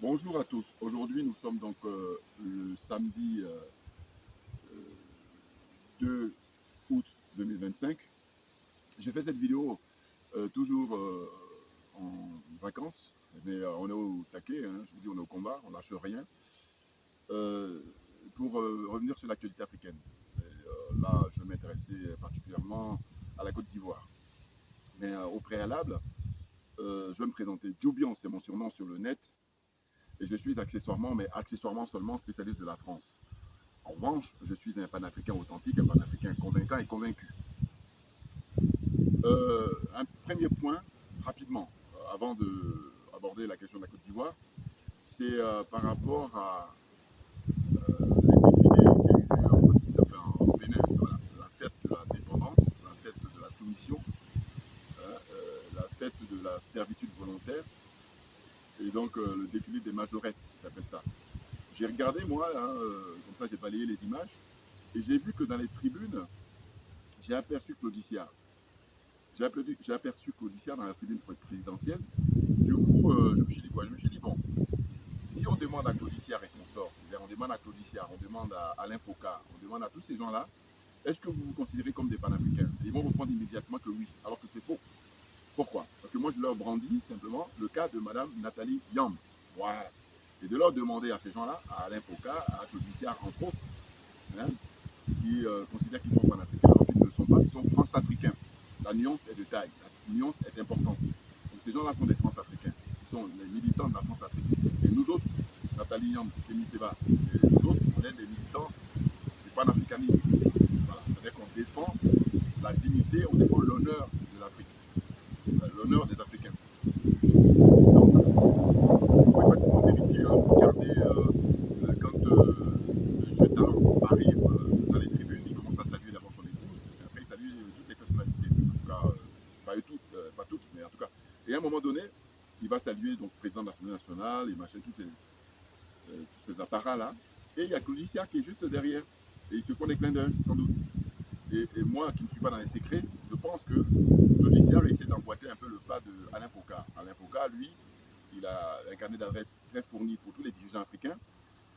Bonjour à tous. Aujourd'hui, nous sommes donc le samedi 2 août 2025. J'ai fait cette vidéo toujours en vacances, mais on est au taquet, hein, je vous dis, on est au combat, on lâche rien, euh, pour revenir sur l'actualité africaine. Là, je vais m'intéresser particulièrement à la Côte d'Ivoire. Mais au préalable, je vais me présenter. Djoubian, c'est mon surnom sur le net, et je suis accessoirement, mais accessoirement seulement spécialiste de la France. En revanche, je suis un panafricain authentique, un panafricain convaincant et convaincu. Un premier point, rapidement, avant d'aborder la question de la Côte d'Ivoire, c'est par rapport à les défilés qui a eu lieu au Bénin, voilà, la fête de la dépendance, la fête de la soumission, la fête de la servitude volontaire, et donc le défilé des majorettes, j'appelle ça. J'ai regardé, moi, hein, comme ça j'ai balayé les images, et j'ai vu que dans les tribunes, j'ai aperçu Claudiccia. J'ai aperçu Claudiccia dans la tribune présidentielle. Du coup, je me suis dit quoi? Je me suis dit, bon, si on demande à Claudiccia et qu'on sort, c'est-à-dire on demande à Claudiccia, on demande à Alain Foucault, on demande à tous ces gens-là, est-ce que vous vous considérez comme des panafricains? Ils vont répondre immédiatement que oui, alors que c'est faux. Pourquoi? Parce que moi, je leur brandis simplement le cas de Madame Nathalie Yamb. Voilà. Et de leur demander à ces gens-là, à Alain Foucault, à Claudiccia, entre autres, hein, qui considèrent qu'ils sont panafricains alors qu'ils ne le sont pas, ils sont france-africains. La nuance est de taille, la nuance est importante. Donc ces gens-là sont des France-africains, ils sont les militants de la France-Afrique. Et nous autres, Nathalie Yamb, Kémy Seba, et nous autres, on est des militants du panafricanisme. Voilà. C'est-à-dire qu'on défend la dignité, on défend l'honneur de l'Afrique, l'honneur des Africains. Donc, vous pouvez facilement vérifier, hein, regardez quand M. Talon arrive dans les tribunes, il commence à saluer d'abord son épouse, et après il salue toutes les personnalités, en tout cas, pas toutes, mais en tout cas. Et à un moment donné, il va saluer donc le président de l'Assemblée nationale, et machin, tous ces apparats-là. Et il y a Claudiccia qui est juste derrière. Et ils se font des clins d'œil, sans doute. Et moi, qui ne suis pas dans les secrets, je pense que Claudiccia essaie d'emboîter un peu le pas d'Alain Foucault. Alain Foucault, lui, il a un carnet d'adresses très fourni pour tous les dirigeants africains.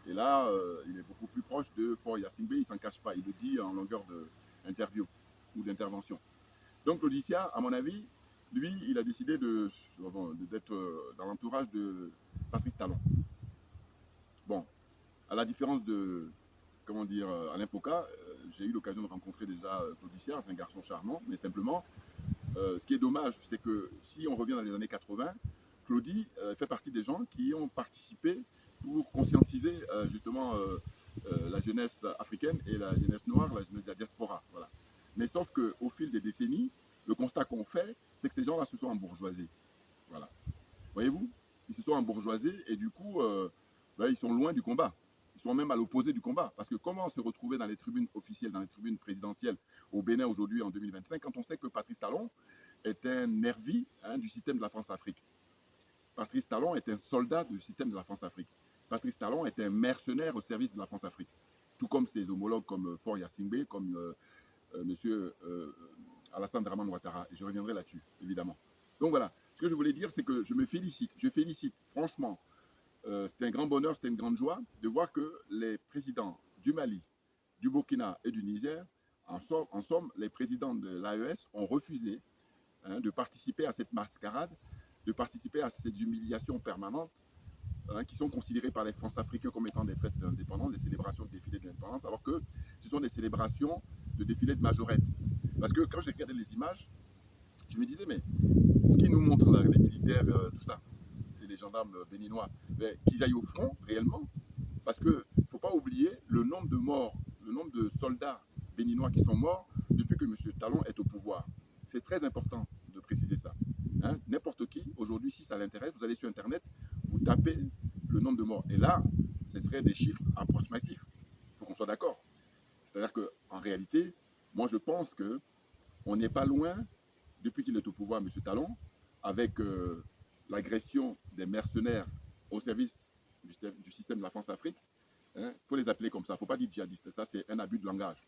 Et là, il est beaucoup plus proche de Faure Gnassingbé, il ne s'en cache pas. Il le dit en longueur d'interview ou d'intervention. Donc Claudiccia, à mon avis, lui, il a décidé d'être dans l'entourage de Patrice Talon. Bon, à la différence de, comment dire, Alain Foucault, j'ai eu l'occasion de rencontrer déjà Claudiccia, c'est un garçon charmant, mais simplement, ce qui est dommage, c'est que si on revient dans les années 80, Claudie fait partie des gens qui ont participé pour conscientiser justement la jeunesse africaine et la jeunesse noire, la jeunesse de la diaspora. Voilà. Mais sauf qu'au fil des décennies, le constat qu'on fait, c'est que ces gens-là se sont embourgeoisés. Voilà. Voyez-vous, ils se sont embourgeoisés et du coup, ben, ils sont loin du combat. Ils sont même à l'opposé du combat. Parce que comment se retrouver dans les tribunes officielles, dans les tribunes présidentielles au Bénin aujourd'hui en 2025, quand on sait que Patrice Talon est un nervi, hein, du système de la France-Afrique. Patrice Talon est un soldat du système de la France-Afrique. Patrice Talon est un mercenaire au service de la France-Afrique. Tout comme ses homologues comme Faure Gnassingbé, comme M. Alassane Draman Ouattara. Et je reviendrai là-dessus, évidemment. Donc voilà, ce que je voulais dire, c'est que je félicite franchement, c'était un grand bonheur, c'était une grande joie de voir que les présidents du Mali, du Burkina et du Niger, en somme, les présidents de l'AES ont refusé, hein, de participer à cette mascarade, de participer à ces humiliations permanentes, hein, qui sont considérées par les France-Africains comme étant des fêtes d'indépendance, des célébrations de défilés d'indépendance, alors que ce sont des célébrations de défilés de majorettes. Parce que quand j'ai regardé les images, je me disais, mais ce qu'ils nous montrent là, les militaires, tout ça, et les gendarmes béninois, qu'ils aillent au front réellement, parce qu'il ne faut pas oublier le nombre de morts, le nombre de soldats béninois qui sont morts depuis que M. Talon est au pouvoir. C'est très important de préciser ça. Hein? N'importe qui, aujourd'hui, si ça l'intéresse, vous allez sur Internet, vous tapez le nombre de morts. Et là, ce seraient des chiffres approximatifs. Il faut qu'on soit d'accord. C'est-à-dire qu'en réalité, moi je pense qu'on n'est pas loin, depuis qu'il est au pouvoir, M. Talon, avec l'agression des mercenaires au service du système de la France-Afrique. Il faut les appeler comme ça, il ne faut pas dire djihadistes, ça c'est un abus de langage.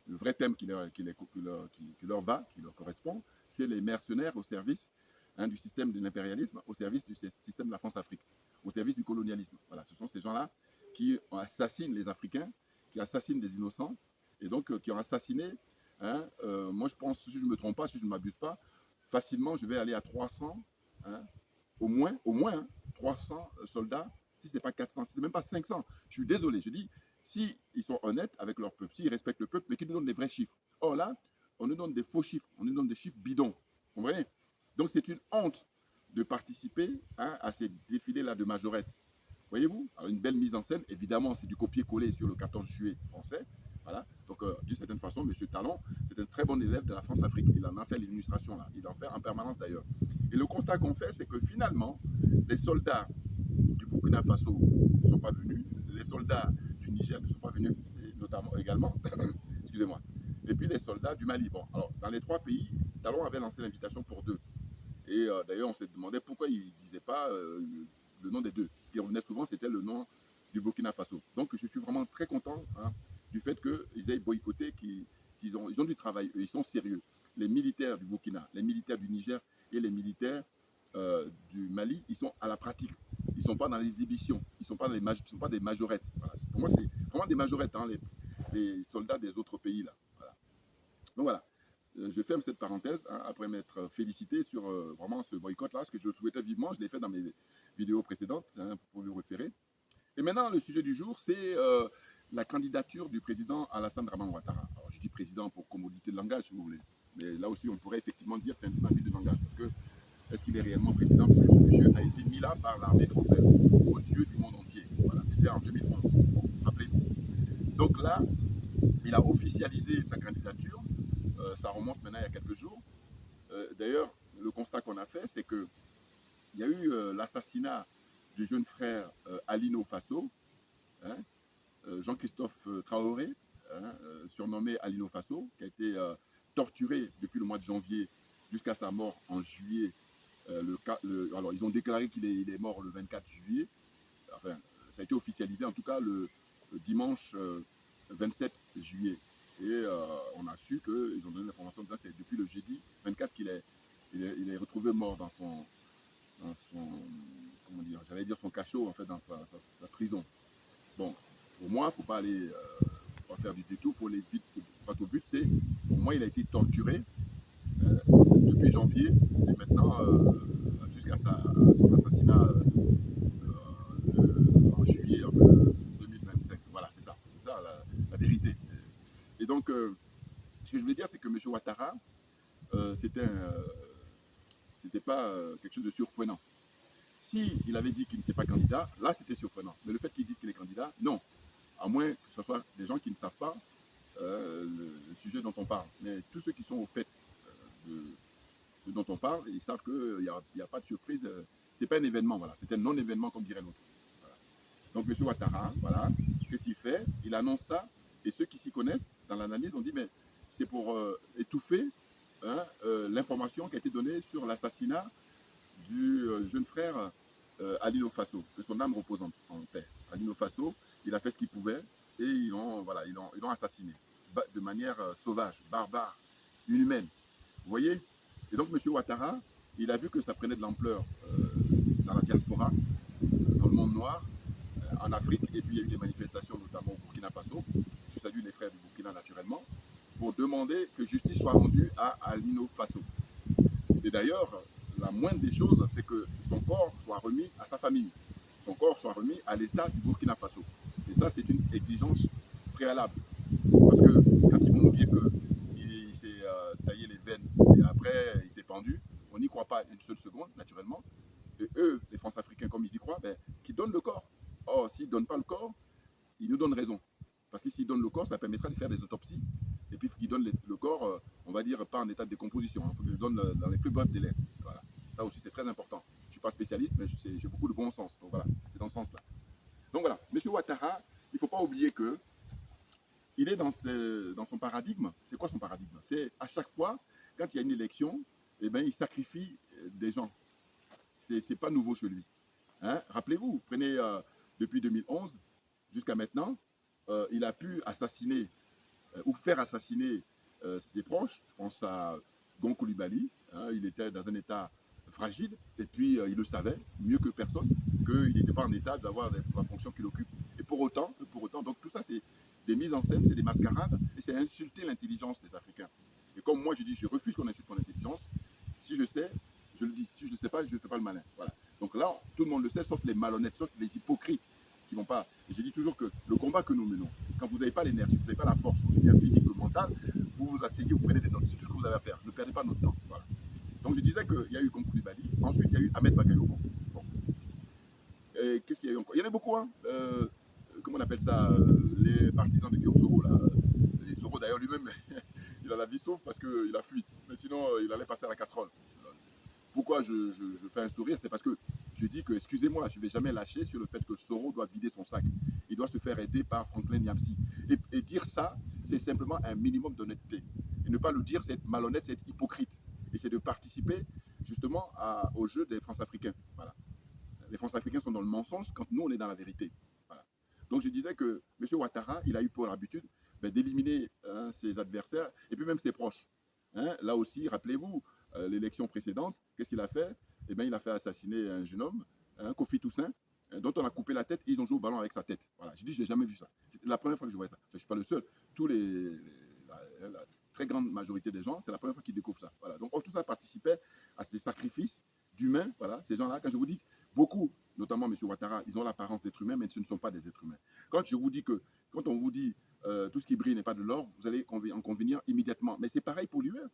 Le vrai thème qui leur va, qui leur correspond, c'est les mercenaires au service, hein, du système de l'impérialisme, au service du système de la France-Afrique. au service du colonialisme. Voilà, ce sont ces gens-là qui assassinent les Africains, qui assassinent des innocents, et donc qui ont assassiné, hein, moi je pense, si je ne me trompe pas, si je ne m'abuse pas, facilement je vais aller à 300, hein, au moins hein, 300 soldats, si ce n'est pas 400, si ce n'est même pas 500. Je suis désolé, je dis, si ils sont honnêtes avec leur peuple, s'ils respectent le peuple, mais qu'ils nous donnent des vrais chiffres. Or là, on nous donne des faux chiffres, on nous donne des chiffres bidons. Vous comprenez? Donc c'est une honte de participer, hein, à ces défilés-là de majorettes. Voyez-vous? Alors une belle mise en scène, évidemment, c'est du copier-coller sur le 14 juillet français. Voilà. Donc, d'une certaine façon, M. Talon, c'est un très bon élève de la France-Afrique. Il en a fait l'illustration là. Il en fait en permanence d'ailleurs. Et le constat qu'on fait, c'est que finalement, les soldats du Burkina Faso ne sont pas venus. Les soldats du Niger ne sont pas venus, notamment également. Excusez-moi. Et puis les soldats du Mali. Bon, alors, dans les trois pays, Talon avait lancé l'invitation pour 2. Et d'ailleurs, on s'est demandé pourquoi il ne disait pas le nom des 2. Ce qui revenait souvent, c'était le nom du Burkina Faso. Donc, je suis vraiment très content, hein, du fait qu'ils aient boycotté, ils ont du travail, eux, ils sont sérieux. Les militaires du Burkina, les militaires du Niger et les militaires du Mali, ils sont à la pratique. Ils ne sont pas dans l'exhibition. Ils ne sont sont pas des majorettes. Voilà. Pour moi, c'est vraiment des majorettes, hein, les soldats des autres pays. Là. Voilà. Donc voilà. Je ferme cette parenthèse, hein, après m'être félicité sur vraiment ce boycott-là, ce que je souhaitais vivement. Je l'ai fait dans mes vidéos précédentes, hein, vous pouvez vous référer. Et maintenant, le sujet du jour, c'est la candidature du président Alassane Dramane Ouattara. Alors, je dis président pour commodité de langage, si vous voulez. Mais là aussi, on pourrait effectivement dire que c'est un abus de langage. Parce que, est-ce qu'il est réellement président? Parce que ce monsieur a été mis là par l'armée française, aux yeux du monde entier. Voilà, c'était en 2011. Bon, rappelez-vous. Donc là, il a officialisé sa candidature. Ça remonte maintenant il y a quelques jours. D'ailleurs, le constat qu'on a fait, c'est qu'il y a eu l'assassinat du jeune frère Alino Faso, hein, Jean-Christophe Traoré, hein, surnommé Alino Faso, qui a été torturé depuis le mois de janvier jusqu'à sa mort en juillet. Alors, ils ont déclaré qu'il est mort le 24 juillet. Enfin, ça a été officialisé en tout cas le dimanche 27 juillet. Et on a su qu'ils ont donné l'information que c'est depuis le jeudi 24 qu'il est retrouvé mort dans son comment dire, j'allais dire son cachot, en fait, dans sa prison. Bon, pour moi, il ne faut pas aller pas faire du détour, il faut aller vite, pas au but, c'est, pour moi, il a été torturé depuis janvier, et maintenant, jusqu'à son assassinat en juillet enfin, 2025. Voilà, c'est ça la vérité. Et donc, ce que je voulais dire, c'est que M. Ouattara, c'était pas quelque chose de surprenant. S'il avait dit qu'il n'était pas candidat, là c'était surprenant. Mais le fait qu'il dise qu'il est candidat, non. À moins que ce soit des gens qui ne savent pas le sujet dont on parle. Mais tous ceux qui sont au fait de ce dont on parle, ils savent qu'il n'y a pas de surprise. C'est pas un événement, voilà. C'est un non-événement, comme dirait l'autre. Voilà. Donc M. Ouattara, voilà, qu'est-ce qu'il fait? Il annonce ça, et ceux qui s'y connaissent dans l'analyse ont dit, mais c'est pour étouffer, hein, l'information qui a été donnée sur l'assassinat du jeune frère Alino Faso, que son âme repose en paix. Alino Faso, il a fait ce qu'il pouvait et ils l'ont assassiné de manière sauvage, barbare, inhumaine. Vous voyez? Et donc M. Ouattara, il a vu que ça prenait de l'ampleur dans la diaspora, dans le monde noir, en Afrique, et puis il y a eu des manifestations notamment au Burkina Faso. Je salue les frères du Burkina naturellement, pour demander que justice soit rendue à Alino Faso. Et d'ailleurs, la moindre des choses, c'est que son corps soit remis à sa famille, son corps soit remis à l'État du Burkina Faso. Et ça, c'est une exigence préalable. Parce que quand ils vont nous dire qu'il s'est taillé les veines et après il s'est pendu, on n'y croit pas une seule seconde, naturellement. Et eux, les France-Africains, comme ils y croient, qu'ils donnent le corps. Or, s'ils ne donnent pas le corps, ils nous donnent raison. Parce que s'ils donnent le corps, ça permettra de faire des autopsies. Et puis, il faut qu'ils donnent le corps, on va dire, pas en état de décomposition. Il faut qu'ils le donnent dans les plus brefs délais. Voilà. Ça aussi, c'est très important. Je ne suis pas spécialiste, mais j'ai beaucoup de bon sens. Donc voilà, c'est dans ce sens-là. Donc voilà, M. Ouattara, il ne faut pas oublier que il est dans son paradigme. C'est quoi son paradigme? C'est à chaque fois, quand il y a une élection, eh ben, il sacrifie des gens. Ce n'est pas nouveau chez lui. Hein? Rappelez-vous, prenez depuis 2011 jusqu'à maintenant, il a pu assassiner ou faire assassiner ses proches. Je pense à Gon Coulibaly. Hein, il était dans un état fragile, et puis il le savait mieux que personne, qu'il n'était pas en état d'avoir la fonction qu'il occupe. Et pour autant, donc tout ça, c'est des mises en scène, c'est des mascarades, et c'est insulter l'intelligence des Africains. Et comme moi, je dis, je refuse qu'on insulte mon intelligence. Si je sais, je le dis. Si je ne sais pas, je ne fais pas le malin. Voilà. Donc là, tout le monde le sait, sauf les malhonnêtes, sauf les hypocrites qui vont pas. Et je dis toujours que le combat que nous menons, quand vous n'avez pas l'énergie, vous n'avez pas la force, aussi bien physique que mentale, vous vous asseyez, vous prenez des notes. C'est tout ce que vous avez à faire. Ne perdez pas notre temps. Voilà. Donc je disais qu'il y a eu Concouly Bali, ensuite il y a eu Ahmed Bakayoko. Bon. Et qu'est-ce qu'il y a eu encore? Il y en a beaucoup, hein. Comment on appelle ça, les partisans de Guillaume Soro, là. Et Soro d'ailleurs lui-même, il a la vie sauve parce qu'il a fui. Mais sinon, il allait passer à la casserole. Pourquoi je fais un sourire? C'est parce que je dis que, excusez-moi, je ne vais jamais lâcher sur le fait que Soro doit vider son sac. Il doit se faire aider par Franklin Yamsi. Et dire ça, c'est simplement un minimum d'honnêteté. Et ne pas le dire, c'est être malhonnête, c'est être hypocrite. Et c'est de participer justement au jeu des France-Africains. Voilà. Les France-Africains sont dans le mensonge quand nous, on est dans la vérité. Voilà. Donc je disais que M. Ouattara, il a eu pour l'habitude d'éliminer ses adversaires et puis même ses proches. Hein, là aussi, rappelez-vous, l'élection précédente, qu'est-ce qu'il a fait? Eh bien, il a fait assassiner un jeune homme, Kofi Toussaint, dont on a coupé la tête et ils ont joué au ballon avec sa tête. Voilà. J'ai dit, je n'ai jamais vu ça. C'était la première fois que je voyais ça. Enfin, je ne suis pas le seul. Tous la très grande majorité des gens, c'est la première fois qu'ils découvrent ça. Voilà. Donc, tout ça participait à ces sacrifices d'humains. Voilà. Ces gens-là, quand je vous dis, beaucoup, notamment M. Ouattara, ils ont l'apparence d'êtres humains, mais ce ne sont pas des êtres humains. Quand on vous dit tout ce qui brille n'est pas de l'or, vous allez en convenir immédiatement. Mais c'est pareil pour l'humain.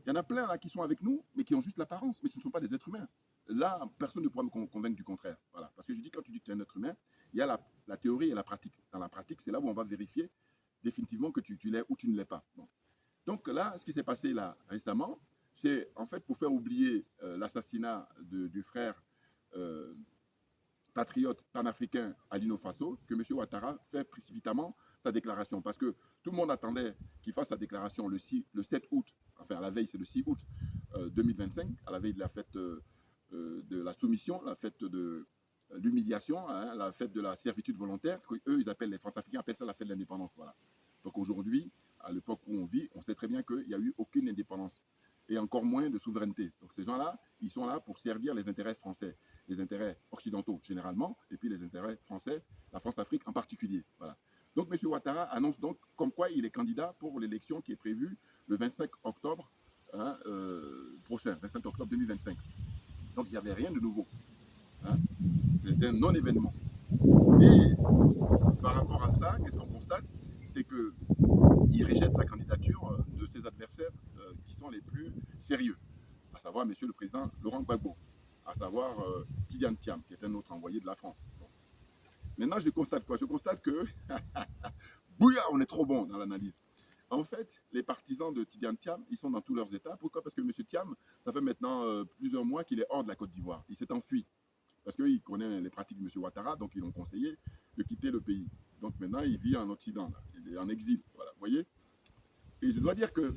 Il y en a plein là qui sont avec nous, mais qui ont juste l'apparence, mais ce ne sont pas des êtres humains. Là, personne ne pourra me convaincre du contraire. Voilà. Parce que je dis, quand tu dis que tu es un être humain, il y a la théorie et la pratique. Dans la pratique, c'est là où on va vérifier définitivement que tu l'es ou tu ne l'es pas. Bon. Donc là, ce qui s'est passé là récemment, c'est en fait pour faire oublier l'assassinat du frère patriote panafricain Alino Faso que M. Ouattara fait précipitamment sa déclaration. Parce que tout le monde attendait qu'il fasse sa déclaration le 7 août, enfin à la veille, c'est le 6 août 2025, à la veille de la fête de la soumission, la fête de l'humiliation, hein, la fête de la servitude volontaire, qu'eux, ils appellent, les France-Africains appellent ça la fête de l'indépendance. Voilà. Donc aujourd'hui, à l'époque où on vit, on sait très bien qu'il n'y a eu aucune indépendance et encore moins de souveraineté. Donc ces gens-là, ils sont là pour servir les intérêts français, les intérêts occidentaux généralement, et puis les intérêts français, la France-Afrique en particulier. Voilà. Donc M. Ouattara annonce donc comme quoi il est candidat pour l'élection qui est prévue le 25 octobre prochain, 25 octobre 2025. Donc il n'y avait rien de nouveau. Hein. C'était un non-événement. Et par rapport à ça, qu'est-ce qu'on constate? C'est qu'il rejette la candidature de ses adversaires qui sont les plus sérieux, à savoir M. le Président Laurent Gbagbo, à savoir Tidiane Thiam, qui est un autre envoyé de la France. Bon. Maintenant, je constate quoi? Je constate que, bouillard, on est trop bon dans l'analyse. En fait, les partisans de Tidiane Thiam, ils sont dans tous leurs états. Pourquoi? Parce que M. Thiam, ça fait maintenant plusieurs mois qu'il est hors de la Côte d'Ivoire. Il s'est enfui. Parce qu'il connaît les pratiques de M. Ouattara, donc ils l'ont conseillé de quitter le pays. Donc maintenant, il vit en Occident, là. Il est en exil. Voilà, vous voyez? Et je dois dire que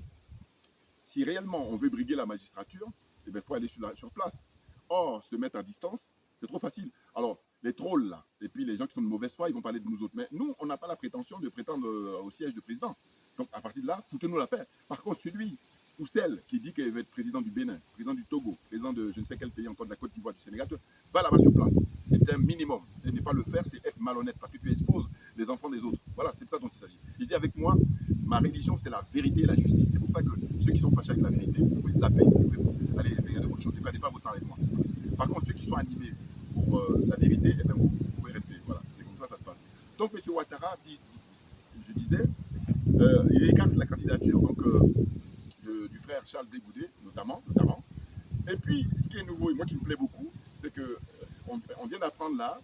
si réellement on veut briguer la magistrature, eh bien, il faut aller sur place. Or, se mettre à distance, c'est trop facile. Alors, les trolls, là, et puis les gens qui sont de mauvaise foi, ils vont parler de nous autres. Mais nous, on n'a pas la prétention de prétendre au siège de président. Donc, à partir de là, foutez-nous la paix. Par contre, celui ou celle qui dit qu'elle va être président du Bénin, président du Togo, président de je ne sais quel pays encore, de la Côte d'Ivoire, du Sénégal, va là-bas sur place. C'est un minimum. Et ne pas le faire, c'est être malhonnête parce que tu exposes les enfants des autres. Voilà, c'est de ça dont il s'agit. Je dis avec moi, ma religion, c'est la vérité et la justice. C'est pour ça que ceux qui sont fâchés avec la vérité, vous pouvez zapper. Allez, regardez votre chose, ne perdez pas votre temps avec moi. Par contre, ceux qui sont animés pour la vérité, eh bien, vous pouvez rester. Voilà, c'est comme ça que ça se passe. Donc, M. Ouattara dit, je disais, il écarte la candidature donc, du frère Charles Dégoudé, notamment. Et puis, ce qui est nouveau et moi qui me plaît beaucoup, c'est que on vient d'apprendre là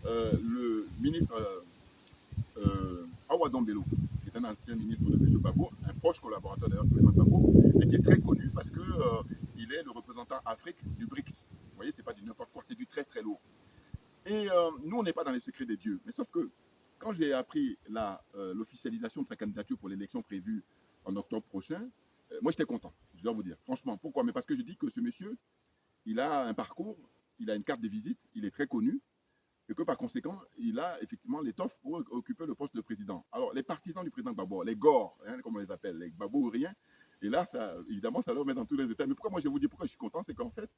le ministre Awadon Bello, qui est un ancien ministre de M. Gbagbo, un proche collaborateur d'ailleurs du président Gbagbo, mais qui est très connu parce qu'il est le représentant Afrique du BRICS. Vous voyez, c'est pas du n'importe quoi, c'est du très très lourd. Et nous, on n'est pas dans les secrets des dieux. Mais sauf que quand j'ai appris l'officialisation de sa candidature pour l'élection prévue en octobre prochain, moi j'étais content, je dois vous dire. Franchement, pourquoi? Mais parce que je dis que ce monsieur, il a un parcours, il a une carte de visite, il est très connu, et que par conséquent, il a effectivement l'étoffe pour occuper le poste de président. Alors, les partisans du président Gbagbo, les Gors, hein, comme on les appelle, les Gbagbo-Ouriens, Et là, ça, évidemment, ça leur met dans tous les états. Mais pourquoi moi je vous dis pourquoi je suis content, c'est qu'en fait,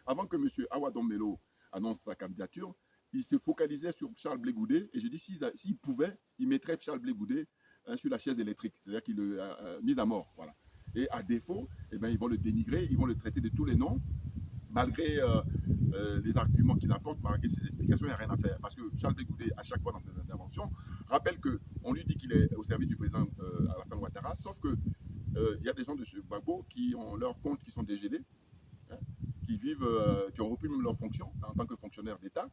avant que M. Awa Dombello annonce sa candidature, il se focalisait sur Charles Blé Goudé. Et je dis, s'il pouvait, il mettrait Charles Blé Goudé sur la chaise électrique. C'est-à-dire qu'il le mis à mort. Voilà. Et à défaut, eh ben, ils vont le dénigrer, ils vont le traiter de tous les noms, malgré les arguments qu'il apporte, malgré ses explications, il n'y a rien à faire. Parce que Charles Blé Goudé, à chaque fois dans ses interventions, rappelle qu'on lui dit qu'il est au service du président Alassane Ouattara, sauf que y a des gens de chez Gbagbo qui ont leurs comptes qui sont dégelés, hein, qui vivent, qui ont repris même leur fonction en tant que fonctionnaire d'État,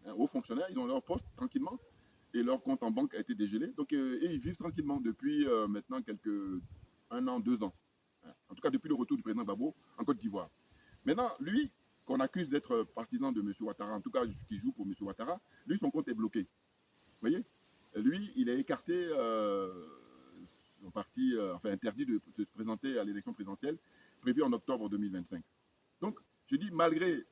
hein, hauts fonctionnaires, ils ont leur poste tranquillement et leur compte en banque a été dégelé. Donc, et ils vivent tranquillement depuis maintenant un an, 2 ans. Hein. En tout cas, depuis le retour du président Gbagbo en Côte d'Ivoire. Maintenant, lui, qu'on accuse d'être partisan de M. Ouattara, en tout cas qui joue pour M. Ouattara, lui, son compte est bloqué. Vous voyez? Lui, il est écarté, son parti, enfin interdit de se présenter à l'élection présidentielle prévue en octobre 2025. Donc, je dis, malgré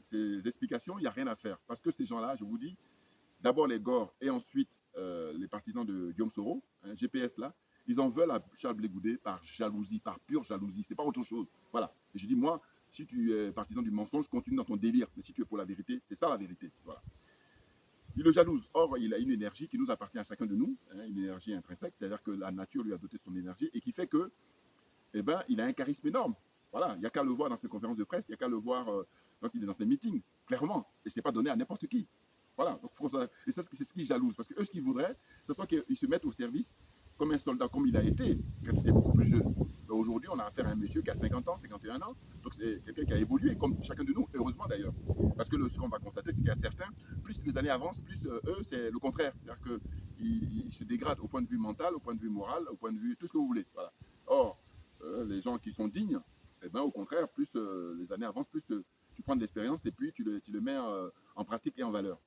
ces explications, il n'y a rien à faire. Parce que ces gens-là, je vous dis, d'abord les Gore et ensuite les partisans de Guillaume Soro, hein, GPS là, ils en veulent à Charles Blé Goudé par jalousie, par pure jalousie. C'est pas autre chose. Voilà. Et je dis, moi, si tu es partisan du mensonge, continue dans ton délire. Mais si tu es pour la vérité, c'est ça la vérité. Voilà. Il le jalouse. Or, il a une énergie qui nous appartient à chacun de nous, hein, une énergie intrinsèque, c'est-à-dire que la nature lui a doté son énergie et qui fait que, eh ben, il a un charisme énorme. Voilà, il n'y a qu'à le voir dans ses conférences de presse, il n'y a qu'à le voir quand il est dans ses meetings, clairement. Et ce n'est pas donné à n'importe qui. Voilà, donc et ça, c'est ce qui jalouse. Parce que eux, ce qu'ils voudraient, ce soit qu'ils se mettent au service comme un soldat, comme il a été quand il était beaucoup plus jeune. Aujourd'hui, on a affaire à un monsieur qui a 50 ans, 51 ans. Donc, c'est quelqu'un qui a évolué, comme chacun de nous, heureusement d'ailleurs. Parce que ce qu'on va constater, c'est qu'il y a certains, plus les années avancent, plus eux, c'est le contraire. C'est-à-dire qu'ils se dégradent au point de vue mental, au point de vue moral, au point de vue tout ce que vous voulez. Voilà. Or, les gens qui sont dignes, eh ben, au contraire, plus les années avancent, plus tu prends de l'expérience et puis tu le mets en pratique et en valeur.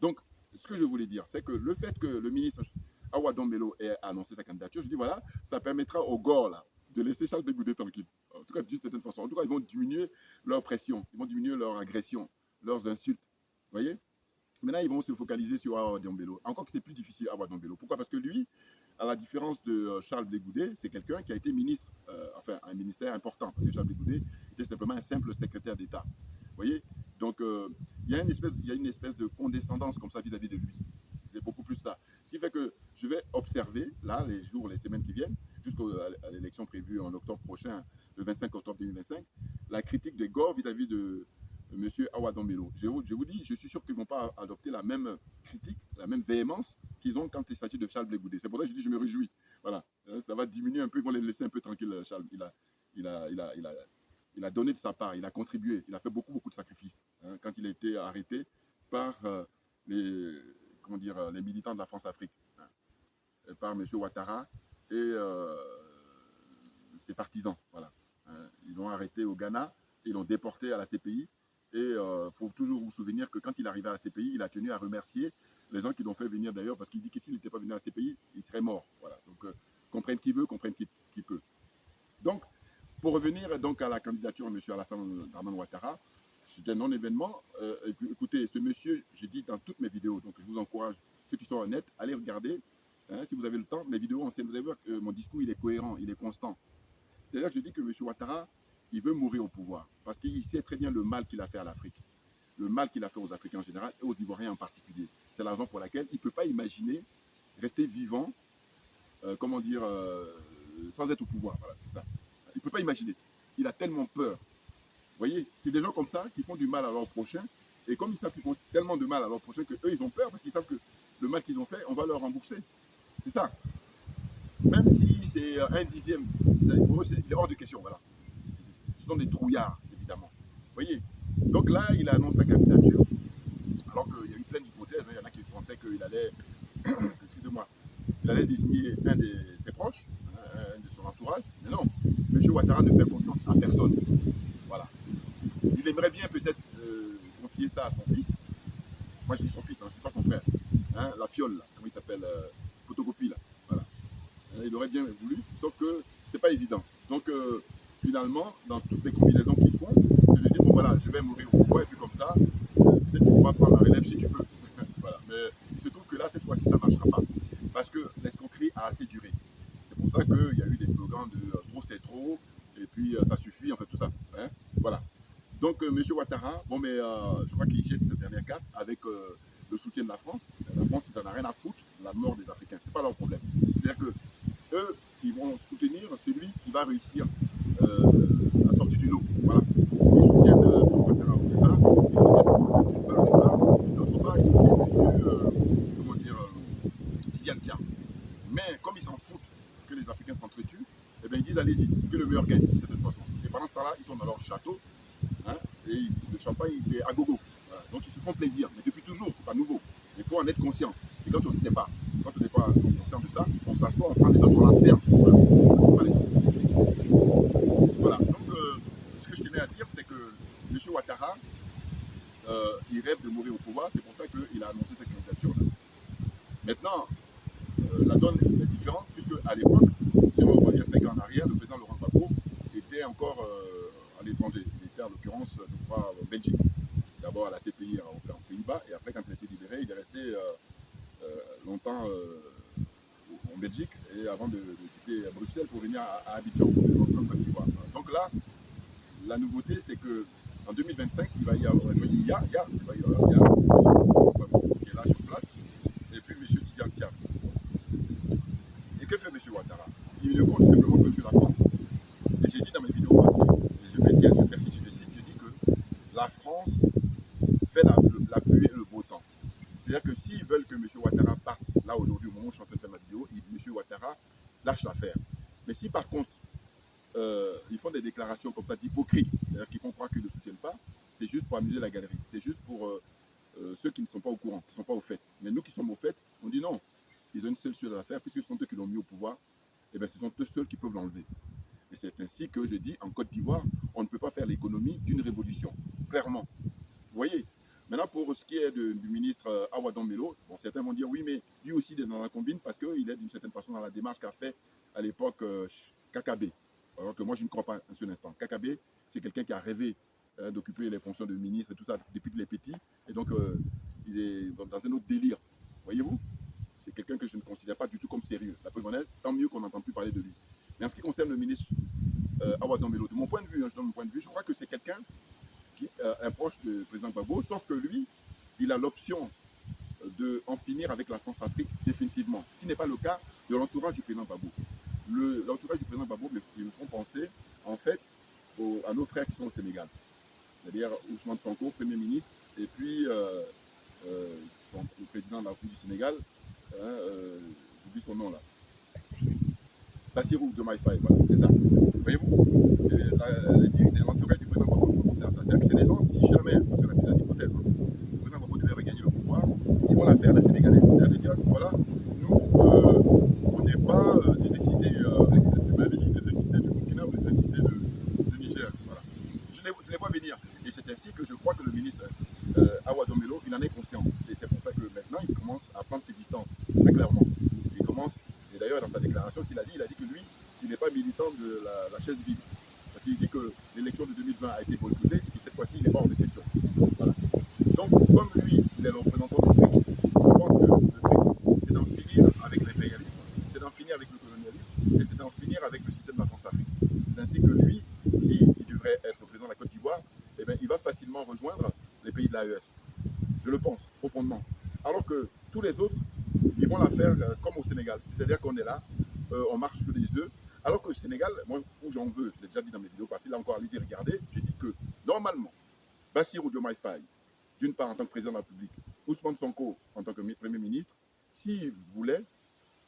Donc, ce que je voulais dire, c'est que le fait que le ministre Awa Dombello ait annoncé sa candidature, je dis voilà, ça permettra aux Gore là, de laisser Charles Blé Goudé tranquille. En tout cas, d'une certaine façon. En tout cas, ils vont diminuer leur pression, ils vont diminuer leur agression, leurs insultes. Vous voyez? Maintenant, ils vont se focaliser sur Awa Dombello. Encore que c'est plus difficile, Awa Dombello. Pourquoi? Parce que lui, à la différence de Charles Blé Goudé, c'est quelqu'un qui a été ministre, enfin, un ministère important. Parce que Charles Blé Goudé était simplement un simple secrétaire d'État. Vous voyez? Donc, il y a une espèce de condescendance comme ça vis-à-vis de lui. C'est beaucoup plus ça. Ce qui fait que je vais observer, là, les jours, les semaines qui viennent, jusqu'à l'élection prévue en octobre prochain, le 25 octobre 2025, la critique des Gore vis-à-vis de M. Awa Dombello. Je vous dis, je suis sûr qu'ils ne vont pas adopter la même critique, la même véhémence qu'ils ont quand il s'agit de Charles Blé Goudé. C'est pour ça que je dis, je me réjouis. Voilà. Ça va diminuer un peu, ils vont les laisser un peu tranquilles, Charles. Il a donné de sa part, il a contribué, il a fait beaucoup, beaucoup de sacrifices. Hein, quand il a été arrêté par les militants de la France-Afrique, hein, par M. Ouattara et ses partisans. Voilà. Hein, ils l'ont arrêté au Ghana, ils l'ont déporté à la CPI. Et il faut toujours vous souvenir que quand il est arrivé à la CPI, il a tenu à remercier les gens qui l'ont fait venir d'ailleurs, parce qu'il dit que s'il n'était pas venu à la CPI, il serait mort. Voilà. Donc, comprenne qui veut, comprenne qui peut. Donc, pour revenir donc à la candidature de M. Alassane Dramane Ouattara, c'est un non-événement. Écoutez, ce monsieur, j'ai dit dans toutes mes vidéos, donc je vous encourage, ceux qui sont honnêtes, allez regarder, hein, si vous avez le temps, mes vidéos anciennes, vous allez voir que mon discours, il est cohérent, il est constant. C'est-à-dire que je dis que M. Ouattara, il veut mourir au pouvoir, parce qu'il sait très bien le mal qu'il a fait à l'Afrique, le mal qu'il a fait aux Africains en général et aux Ivoiriens en particulier. C'est la raison pour laquelle il ne peut pas imaginer rester vivant, sans être au pouvoir. Voilà, c'est ça. Il ne peut pas imaginer. Il a tellement peur. Vous voyez, c'est des gens comme ça qui font du mal à leurs prochains. Et comme ils savent qu'ils font tellement de mal à leurs prochains qu'eux, ils ont peur parce qu'ils savent que le mal qu'ils ont fait, on va leur rembourser. C'est ça. Même si c'est un dixième, pour eux, c'est hors de question. Voilà. Ce sont des trouillards, évidemment. Vous voyez. Donc là, il a annoncé sa candidature. Alors qu'il y a eu plein d'hypothèses. Hein. Il y en a qui pensaient qu'il allait, excusez-moi, il allait désigner un de ses proches, un de son entourage. Mais non, M. Ouattara ne fait confiance à personne. Voilà. Il aimerait bien peut-être confier ça à son fils. Moi, je dis son fils, hein, je ne dis pas son frère. Hein, la fiole, là, comment il s'appelle, photocopie, là. Voilà. Il aurait bien voulu, sauf que ce n'est pas évident. Donc, finalement, dans toutes les combinaisons qu'ils font, je lui dis, bon voilà, je vais mourir au pouvoir, et puis comme ça, peut-être tu pourras prendre la relève si tu peux. Voilà. Mais il se trouve que là, cette fois-ci, ça ne marchera pas. Parce que l'escroquerie a assez duré. C'est pour ça qu'il y a eu des slogans de trop c'est trop, Ouattara, bon, mais je crois qu'il jette cette dernière carte avec le soutien de la France. La France, ils n'en ont rien à foutre de la mort des Africains. C'est pas leur problème. C'est-à-dire que eux, ils vont soutenir celui qui va réussir à sortir du lot. Voilà. Ils soutiennent M. Ouattara au départ, ils soutiennent d'une part, d'autre part, ils soutiennent comment dire, Tidiane Tiam. Mais comme ils s'en foutent que les Africains s'entretuent, eh bien, ils disent allez-y, que le meilleur gagne de cette façon. Et pendant ce temps-là, ils sont dans leur château, hein, et le champagne, c'est à gogo. Voilà. Donc ils se font plaisir. Mais depuis toujours, c'est pas nouveau. Il faut en être conscient. Et quand on ne sait pas, quand on n'est pas conscient de ça, on s'assoit, on prend des notes, on la ferme. Voilà. Voilà. Donc, ce que je tenais à dire, c'est que M. Ouattara, il rêve de mourir au pouvoir. C'est pour ça qu'il a annoncé sa candidature-là. Maintenant, la donne est différente, puisque à l'époque, si on revient 5 ans en arrière, le président Laurent Gbagbo était encore à l'étranger. Il était en l'occurrence, je crois, en Belgique. D'abord à la CPI en Pays-Bas, et après, quand il a été libéré, il est resté longtemps en Belgique, et avant de quitter Bruxelles pour venir à Abidjan, en Côte d'Ivoire. Donc là, la nouveauté, c'est que en 2025, il y a M. Gbagbo qui est là sur place, et puis M. Tidiane Tiam. Et que fait M. Ouattara? Il ne compte simplement que sur la France. Et j'ai dit dans mes vidéos passées, et je persiste sur le site, je dis que la France fait la pluie et le beau temps. C'est-à-dire que s'ils veulent que M. Ouattara parte, là aujourd'hui, au moment où je suis en train de faire ma vidéo, M. Ouattara lâche l'affaire. Mais si par contre, ils font des déclarations comme ça d'hypocrites, c'est-à-dire qu'ils font croire qu'ils ne le soutiennent pas, c'est juste pour amuser la galerie. C'est juste pour ceux qui ne sont pas au courant, qui ne sont pas au fait. Mais nous qui sommes au fait, on dit non. Ils ont une seule chose à faire, puisque ce sont eux qui l'ont mis au pouvoir, et bien ce sont eux seuls qui peuvent l'enlever. Et c'est ainsi que je dis, en Côte d'Ivoire, on ne peut pas faire l'économie d'une révolution, clairement. Vous voyez? Maintenant, pour ce qui est du ministre Awa Dombello, bon, certains vont dire oui, mais lui aussi il est dans la combine parce qu'il est d'une certaine façon dans la démarche qu'a fait à l'époque Kakabe. Alors que moi, je ne crois pas un seul instant. Kakabe, c'est quelqu'un qui a rêvé d'occuper les fonctions de ministre et tout ça depuis qu'il est petit. Et donc, il est dans un autre délire. Voyez-vous? C'est quelqu'un que je ne considère pas du tout comme sérieux. La preuve en est, tant mieux qu'on n'entend plus parler de lui. Mais en ce qui concerne le ministre Awa Dombello, de mon point de vue, je donne mon point de vue, je crois que c'est quelqu'un qui est un proche du président Gbagbo, sauf que lui, il a l'option d'en finir avec la France-Afrique définitivement, ce qui n'est pas le cas de l'entourage du président Gbagbo. L'entourage du président Gbagbo, ils me font penser, en fait, à nos frères qui sont au Sénégal, c'est-à-dire Ousmane Sonko, Premier ministre, et puis le président de la République du Sénégal, j'oublie son nom là, Bassirou Diomaye Faye, voilà, c'est ça. Voyez-vous, l'entourage du président Gbagbo, il faut penser à ça. C'est-à-dire que c'est des gens, si jamais, parce qu'on a plusieurs hypothèses, le président Gbagbo devait regagner le pouvoir, ils vont la faire la Sénégalais. C'est-à-dire dire, voilà, nous, on n'est pas des excités du Mali, des excités du Burkina, des excités du Niger. Voilà. Je les vois venir. Et c'est ainsi que je crois que le ministre Awa Dombello, il en est conscient. Et c'est pour ça que maintenant, il commence à prendre ses distances, très clairement. Il commence, et d'ailleurs, dans sa déclaration qu'il a dit que lui, il n'est pas militant de la chaise vide. Parce qu'il dit que l'élection de 2020 a été boycottée et que cette fois-ci, il est hors de question. Voilà. Donc, comme lui, il est le représentant du BRICS, je pense que le BRICS, c'est d'en finir avec l'impérialisme, c'est d'en finir avec le colonialisme et c'est d'en finir avec le système de la France-Afrique. C'est ainsi que lui, s'il devrait être président de la Côte d'Ivoire, eh bien, il va facilement rejoindre les pays de l'AES. Je le pense, profondément. Alors que tous les autres, ils vont la faire comme au Sénégal. C'est-à-dire qu'on est là, on marche sur les œufs. Alors que le Sénégal, moi, où j'en veux, je l'ai déjà dit dans mes vidéos passées, là encore, allez-y, regardez, j'ai dit que, normalement, Bassirou Diomaye Faye, d'une part en tant que président de la République, Ousmane Sonko en tant que Premier ministre, s'ils voulaient,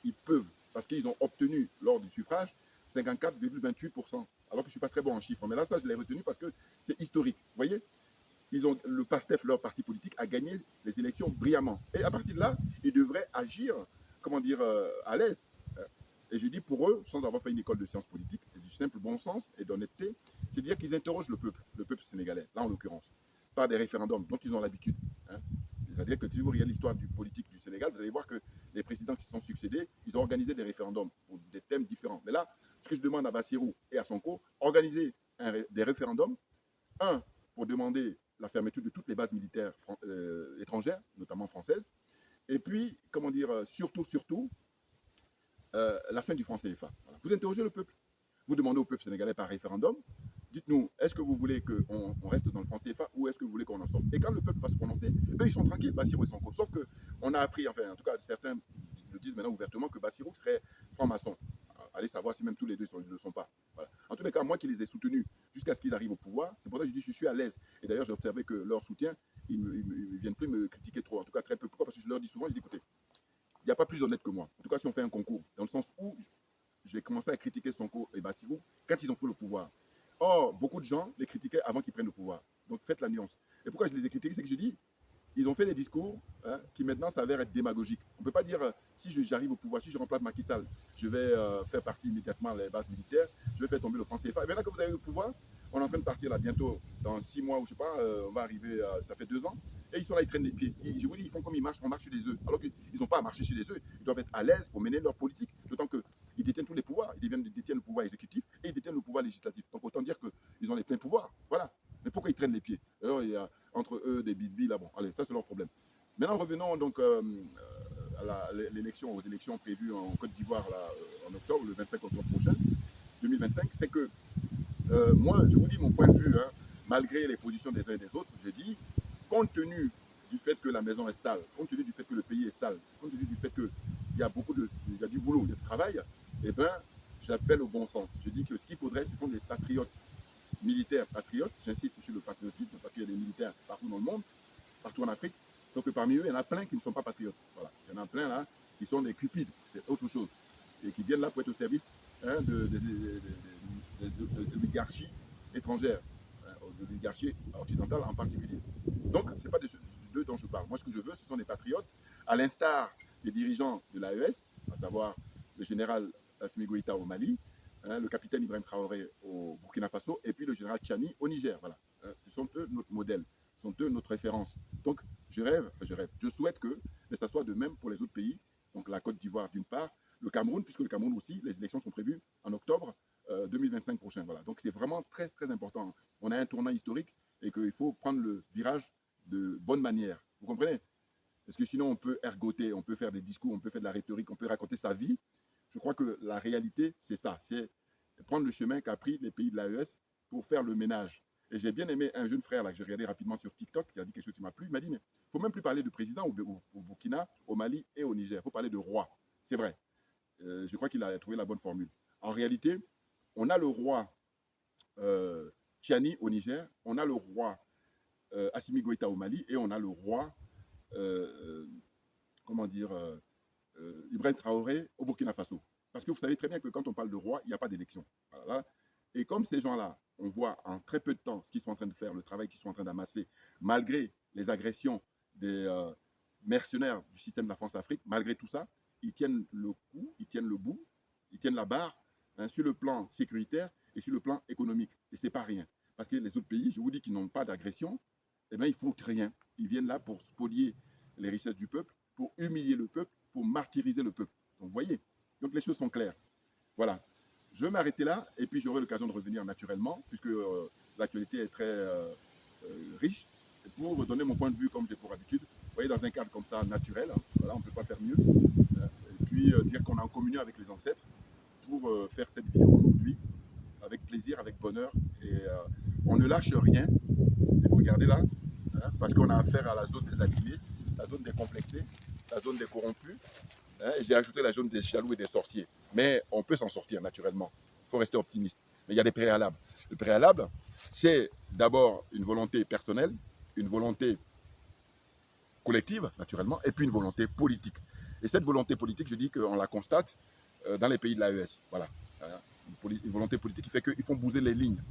ils peuvent, parce qu'ils ont obtenu, lors du suffrage, 54,28%. Alors que je ne suis pas très bon en chiffres, mais là, ça, je l'ai retenu parce que c'est historique. Vous voyez, le PASTEF, leur parti politique, a gagné les élections brillamment. Et à partir de là, ils devraient agir, comment dire, à l'aise. Et je dis pour eux, sans avoir fait une école de sciences politiques, et du simple bon sens et d'honnêteté, c'est-à-dire qu'ils interrogent le peuple sénégalais, là en l'occurrence, par des référendums dont ils ont l'habitude. Hein. C'est-à-dire que si vous regardez l'histoire du politique du Sénégal, vous allez voir que les présidents qui se sont succédés, ils ont organisé des référendums pour des thèmes différents. Mais là, ce que je demande à Bassirou et à Sonko, organiser des référendums, un, pour demander la fermeture de toutes les bases militaires étrangères, notamment françaises, et puis, comment dire, surtout, la fin du franc CFA. Voilà. Vous interrogez le peuple. Vous demandez au peuple sénégalais par référendum Dites-nous, est-ce que vous voulez qu'on reste dans le franc CFA ou est-ce que vous voulez qu'on en sorte? Et quand le peuple va se prononcer, eux, ils sont tranquilles, Bassirou et Sonko. Sauf qu'on a appris, enfin, en tout cas, certains le disent maintenant ouvertement que Bassirou serait franc-maçon. Allez savoir si même tous les deux ne le sont pas. Voilà. En tous les cas, moi qui les ai soutenus jusqu'à ce qu'ils arrivent au pouvoir, c'est pour ça que je dis que je suis à l'aise. Et d'ailleurs, j'ai observé que leur soutien, ils ne viennent plus me critiquer trop, en tout cas très peu. Pourquoi? Parce que je leur dis souvent, je dis, écoutez, il n'y a pas plus honnête que moi. En tout cas, si on fait un concours, dans le sens où j'ai commencé à critiquer Sonko et Bassirou quand ils ont pris le pouvoir. Or, beaucoup de gens les critiquaient avant qu'ils prennent le pouvoir. Donc, faites la nuance. Et pourquoi je les ai critiqués? C'est que je dis, ils ont fait des discours qui maintenant s'avèrent être démagogiques. On ne peut pas dire, si j'arrive au pouvoir, si je remplace Macky Sall, je vais faire partie immédiatement les bases militaires, je vais faire tomber le franc CFA. Et maintenant que vous avez le pouvoir, on est en train de partir là bientôt, dans 6 mois ou je sais pas, on va arriver, ça fait 2 ans, et ils sont là, ils traînent les pieds. Je vous dis, ils font comme ils marchent, on marche sur des œufs. Alors qu'ils n'ont pas à marcher sur des œufs, ils doivent être à l'aise pour mener leur politique, d'autant qu'ils détiennent tous les pouvoirs. Ils détiennent le pouvoir exécutif et ils détiennent le pouvoir législatif. Donc autant dire qu'ils ont les pleins pouvoirs. Voilà. Mais pourquoi ils traînent les pieds? Alors il y a entre eux des bisbilles là, bon, allez, ça c'est leur problème. Maintenant revenons donc à l'élection, aux élections prévues en Côte d'Ivoire en octobre, le 25 octobre prochain, 2025, c'est que moi, je vous dis mon point de vue, malgré les positions des uns et des autres, je dis, compte tenu du fait que la maison est sale, compte tenu du fait que le pays est sale, compte tenu du fait qu'il y a il y a du boulot, il y a du travail, eh bien, j'appelle au bon sens. Je dis que ce qu'il faudrait, ce sont des patriotes, militaires patriotes, j'insiste sur le patriotisme, parce qu'il y a des militaires partout dans le monde, partout en Afrique, donc parmi eux, il y en a plein qui ne sont pas patriotes. Voilà. Il y en a plein là qui sont des cupides, c'est autre chose, et qui viennent là pour être au service des oligarchies étrangères, de l'oligarchie occidentale en particulier. Donc, ce n'est pas de d'eux dont je parle. Moi, ce que je veux, ce sont des patriotes, à l'instar des dirigeants de l'AES, à savoir le général Assimi Goïta au Mali, le capitaine Ibrahim Traoré au Burkina Faso, et puis le général Tchani au Niger. Voilà. Ce sont eux notre modèle, ce sont eux notre référence. Donc, je souhaite que ça soit de même pour les autres pays, donc la Côte d'Ivoire d'une part, le Cameroun, puisque le Cameroun aussi, les élections sont prévues en octobre 2025 prochain. Voilà. Donc c'est vraiment très très important. On a un tournant historique et qu'il faut prendre le virage de bonne manière. Vous comprenez? Parce que sinon on peut ergoter, on peut faire des discours, on peut faire de la rhétorique, on peut raconter sa vie. Je crois que la réalité, c'est ça. C'est prendre le chemin qu'a pris les pays de l'AES pour faire le ménage. Et j'ai bien aimé un jeune frère là, que j'ai regardé rapidement sur TikTok, qui a dit quelque chose qui m'a plu. Il m'a dit, mais il ne faut même plus parler de président au Burkina, au Mali et au Niger. Il faut parler de roi. C'est vrai. Je crois qu'il a trouvé la bonne formule. En réalité, on a le roi Tchani au Niger, on a le roi Assimi Goïta au Mali et on a le roi, comment dire, Ibrahim Traoré au Burkina Faso. Parce que vous savez très bien que quand on parle de roi, il n'y a pas d'élection. Voilà. Et comme ces gens-là, on voit en très peu de temps ce qu'ils sont en train de faire, le travail qu'ils sont en train d'amasser, malgré les agressions des mercenaires du système de la France-Afrique, malgré tout ça, ils tiennent le coup, ils tiennent le bout, ils tiennent la barre sur le plan sécuritaire et sur le plan économique. Et ce n'est pas rien. Parce que les autres pays, je vous dis qu'ils n'ont pas d'agression, eh bien, ils ne font rien. Ils viennent là pour spolier les richesses du peuple, pour humilier le peuple, pour martyriser le peuple. Donc, vous voyez, donc les choses sont claires. Voilà. Je vais m'arrêter là et puis j'aurai l'occasion de revenir naturellement, puisque l'actualité est très riche, pour donner mon point de vue comme j'ai pour habitude. Vous voyez, dans un cadre comme ça, naturel, voilà, on ne peut pas faire mieux. Et puis dire qu'on est en communion avec les ancêtres pour faire cette vidéo aujourd'hui, avec plaisir, avec bonheur. Et on ne lâche rien. Et vous regardez là, parce qu'on a affaire à la zone des animés, la zone des complexés, la zone des corrompus. Et j'ai ajouté la zone des jaloux et des sorciers. Mais on peut s'en sortir naturellement. Il faut rester optimiste. Mais il y a des préalables. Le préalable, c'est d'abord une volonté personnelle, une volonté collective, naturellement, et puis une volonté politique. Et cette volonté politique, je dis qu'on la constate dans les pays de l'AES. Voilà. Une volonté politique qui fait qu'ils font bouger les lignes.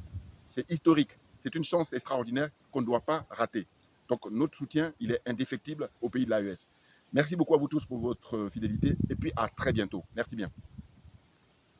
C'est historique. C'est une chance extraordinaire qu'on ne doit pas rater. Donc notre soutien, il est indéfectible au pays de l'AES. Merci beaucoup à vous tous pour votre fidélité et puis à très bientôt. Merci bien.